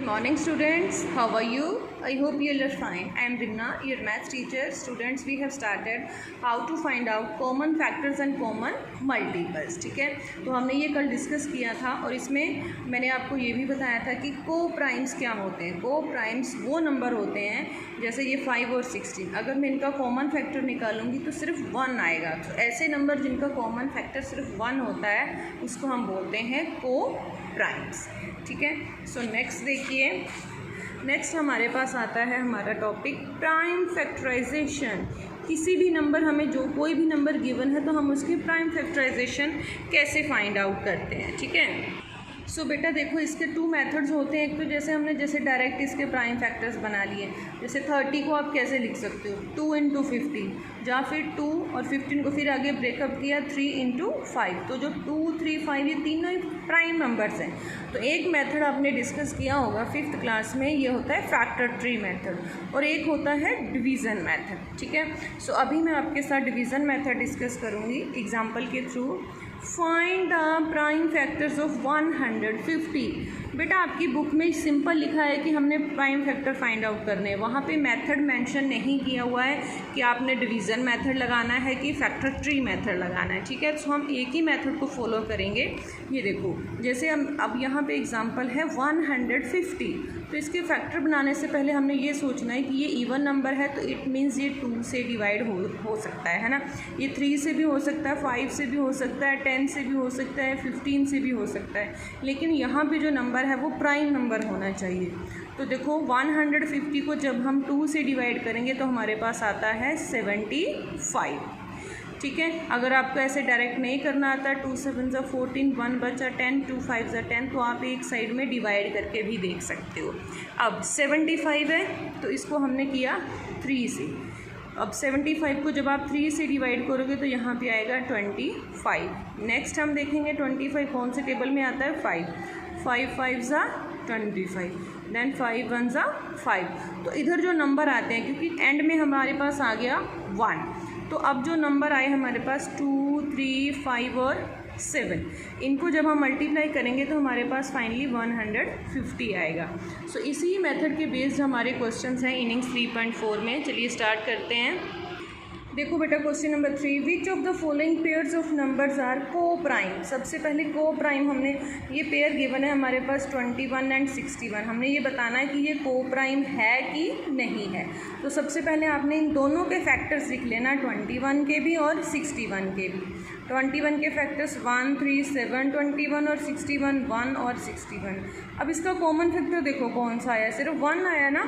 morning students, how are you? I hope you are fine. I am Rimna, your maths teacher. Students, we have started how to find out common factors and common multiples. ठीक है, तो हमने ये कल discuss किया था और इसमें मैंने आपको ये भी बताया था कि को प्राइम्स क्या होते हैं। को प्राइम्स वो नंबर होते हैं जैसे ये 5 और 16, अगर मैं इनका कॉमन फैक्टर निकालूंगी तो सिर्फ 1 आएगा। तो ऐसे नंबर जिनका कॉमन फैक्टर सिर्फ 1 होता है उसको हम बोलते हैं को प्राइम्स। ठीक है, सो नेक्स्ट देखिए, नेक्स्ट हमारे पास आता है हमारा टॉपिक प्राइम फैक्टराइजेशन। किसी भी नंबर हमें जो कोई भी नंबर गिवन है तो हम उसकी प्राइम फैक्टराइजेशन कैसे फाइंड आउट करते हैं। ठीक है, सो बेटा देखो इसके 2 मेथड्स होते हैं। एक तो जैसे डायरेक्ट इसके प्राइम फैक्टर्स बना लिए, जैसे 30 को आप कैसे लिख सकते हो 2 × 15, या फिर 2 और 15 को फिर आगे ब्रेकअप किया 3 × 5। तो जो 2, 3, 5 ये तीनों ही प्राइम नंबर्स हैं। तो एक मेथड आपने डिस्कस किया होगा 5th क्लास में, ये होता है फैक्टर ट्री मेथड, और एक होता है डिवीज़न मेथड। ठीक है, सो अभी मैं आपके साथ डिवीज़न मेथड डिस्कस करूँगी एग्जाम्पल के through. Find the prime factors of 150। बेटा आपकी बुक में सिंपल लिखा है कि हमने प्राइम फैक्टर फाइंड आउट करने हैं, वहाँ पे मेथड मेंशन नहीं किया हुआ है कि आपने डिवीज़न मेथड लगाना है कि फैक्टर ट्री मेथड लगाना है। ठीक है, तो हम एक ही मेथड को फॉलो करेंगे। ये देखो जैसे हम अब यहाँ पे एग्जांपल है 150, तो इसके फैक्टर बनाने से पहले हमने ये सोचना है कि ये इवन नंबर है तो इट मीन्स ये 2 से डिवाइड हो सकता है ना। ये 3 से भी हो सकता है, 5 से भी हो सकता है, 10 से भी हो सकता है, 15 से भी हो सकता है, लेकिन यहाँ पे जो नंबर है वो प्राइम नंबर होना चाहिए। तो देखो 150 को जब हम 2 से डिवाइड करेंगे तो हमारे पास आता है 75। ठीक है, अगर आपको ऐसे डायरेक्ट नहीं करना आता 2 7 × 14, 1 बचा 10, 2 5 × 10, तो आप एक साइड में डिवाइड करके भी देख सकते हो। अब 75 है तो इसको हमने किया 3 से। अब 75 को जब आप 3 से डिवाइड करोगे तो यहाँ पे आएगा 25। नेक्स्ट हम देखेंगे 25 कौन से टेबल में आता है 5 5 × 25, देन 5 1 × 5। तो इधर जो नंबर आते हैं क्योंकि एंड में हमारे पास आ गया 1, तो अब जो नंबर आए हमारे पास 2, 3, 5 और 7, इनको जब हम मल्टीप्लाई करेंगे तो हमारे पास फाइनली 150 आएगा। सो इसी मेथड के बेस्ड हमारे क्वेश्चंस हैं इनिंग्स 3.4 में। चलिए स्टार्ट करते हैं। देखो बेटा question number 3, which of the following pairs of numbers are coprime. सबसे पहले को प्राइम हमने ये पेयर गिवन है हमारे पास 21 एंड 61, हमने ये बताना है कि ये को प्राइम है कि नहीं है। तो सबसे पहले आपने इन दोनों के फैक्टर्स लिख लेना, 21 के भी और 61 के भी। 21 के फैक्टर्स 1, 3, 7, 21 और 61 1 और 61। अब इसका कॉमन फैक्टर देखो कौन सा आया, सिर्फ 1 आया ना,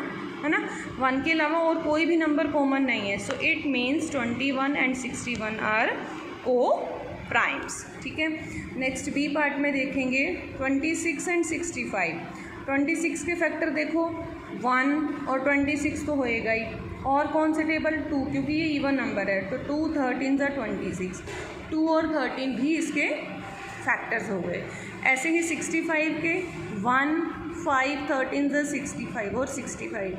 है ना। 1 के अलावा और कोई भी नंबर कॉमन नहीं है। So it means 21 and 61 are coprimes. ठीक है, नेक्स्ट बी पार्ट में देखेंगे 26 एंड 65। 26 के फैक्टर देखो 1 और 26 तो होएगा ही, और कौन से टेबल 2, क्योंकि ये इवन नंबर है तो 2 13 × 26, 2 और 13 भी इसके फैक्टर्स हो गए। ऐसे ही 65 के 1 5 13 × 65 और 65।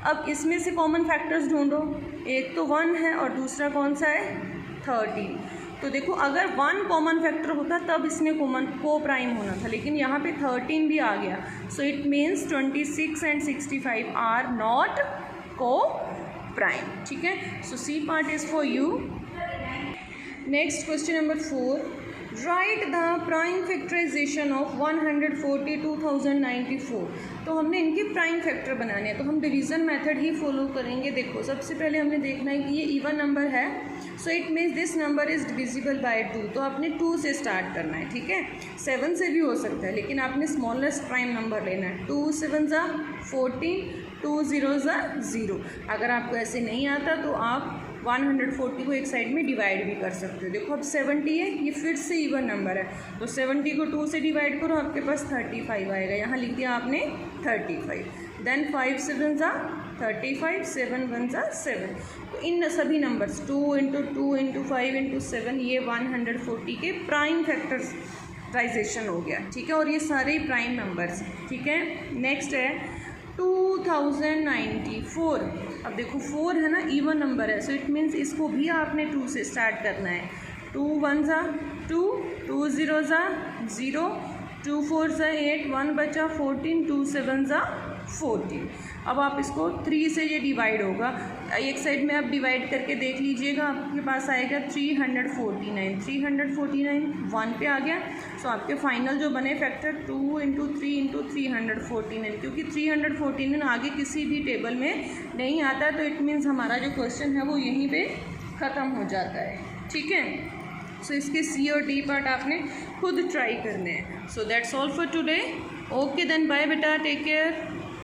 अब इसमें से कॉमन फैक्टर्स ढूंढो, एक तो 1 है और दूसरा कौन सा है 13। तो देखो अगर 1 कॉमन फैक्टर होता तब इसने को प्राइम होना था, लेकिन यहाँ पे 13 भी आ गया। So it means 26 and 65 are not co prime. ठीक है, so C part is for you. Next question number 4, write the prime factorisation of 140 2094। तो हमने इनके प्राइम फैक्टर बनाने हैं तो हम डिवीज़न मेथड ही फॉलो करेंगे। देखो सबसे पहले हमने देखना है कि ये इवन नंबर है, so it means this number is divisible by 2, तो आपने 2 से स्टार्ट करना है। ठीक है, 7 से भी हो सकता है लेकिन आपने स्मॉलेस्ट प्राइम नंबर लेना है। 2 7 × 14, 2 0 × 0। अगर आपको ऐसे नहीं आता तो आप 140 को एक साइड में डिवाइड भी कर सकते हो। देखो अब 70 है, ये फिर से इवन नंबर है तो 70 को 2 से डिवाइड करो, आपके पास 35 आएगा। यहाँ लिख दिया आपने 35। देन 5 7 × 35, 7 1 × 7। तो इन सभी नंबर्स 2 × 2 × 5 × 7 ये 140 के प्राइम फैक्टराइजेशन हो गया। ठीक है, और ये सारे प्राइम नंबर्स। ठीक है, नेक्स्ट है 2094। अब देखो 4 है ना, इवन नंबर है, सो इट मीन्स इसको भी आपने 2 से स्टार्ट करना है। 2 1 × 2, 2 0 × 0, 2 4 ज़ा 8, 1 बचा 14, 2 7 ज़ा 14। अब आप इसको 3 से ये डिवाइड होगा, एक साइड में आप डिवाइड करके देख लीजिएगा, आपके पास आएगा 349। 349 1 पे आ गया। सो आपके फाइनल जो बने फैक्टर 2 × 3 × 349, क्योंकि 349 आगे किसी भी टेबल में नहीं आता, तो इट मीन्स हमारा जो क्वेश्चन है वो यहीं पे ख़त्म हो जाता है। ठीक है, सो इसके सी और डी पार्ट आपने खुद ट्राई करने हैं। So that's all for today. Okay then, bye बेटा, टेक केयर।